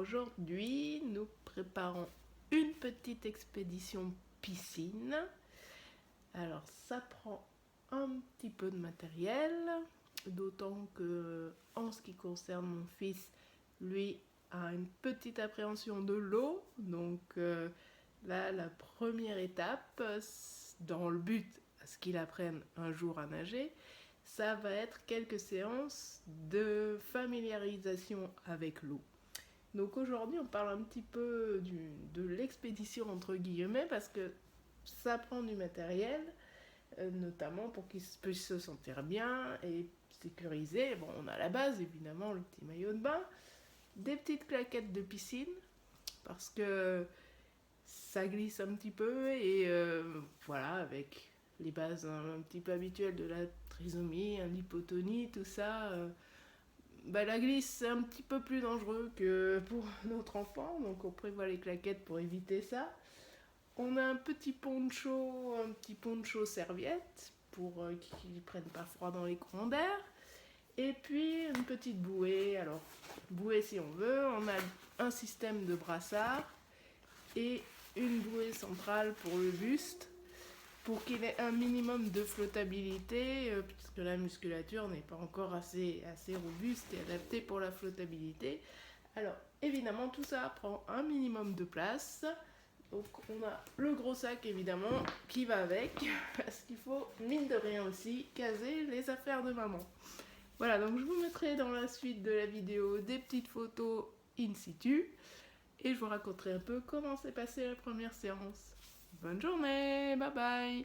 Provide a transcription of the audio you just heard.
aujourd'hui, nous préparons une petite expédition piscine. Alors, ça prend un petit peu de matériel, d'autant que, en ce qui concerne mon fils, lui a une petite appréhension de l'eau. Donc là, la première étape, dans le but à ce qu'il apprenne un jour à nager, ça va être quelques séances de familiarisation avec l'eau. Donc aujourd'hui, on parle un petit peu de l'expédition entre guillemets parce que ça prend du matériel, notamment pour qu'il puisse se sentir bien et sécurisé. Bon, on a la base, évidemment, le petit maillot de bain, des petites claquettes de piscine parce que ça glisse un petit peu et voilà, avec les bases un petit peu habituelles de la trisomie, l'hypotonie, tout ça, la glisse c'est un petit peu plus dangereux que pour notre enfant, donc on prévoit les claquettes pour éviter ça. On a un petit poncho serviette pour qu'ils ne prennent pas froid dans les courants d'air. Et puis une petite bouée, alors bouée si on veut, on a un système de brassard et une bouée centrale pour le buste, pour qu'il ait un minimum de flottabilité, puisque la musculature n'est pas encore assez robuste et adaptée pour la flottabilité. Alors évidemment tout ça prend un minimum de place, donc on a le gros sac évidemment qui va avec, parce qu'il faut mine de rien aussi caser les affaires de maman. Voilà, donc je vous mettrai dans la suite de la vidéo des petites photos in situ et je vous raconterai un peu comment s'est passée la première séance. Bonne journée, bye bye.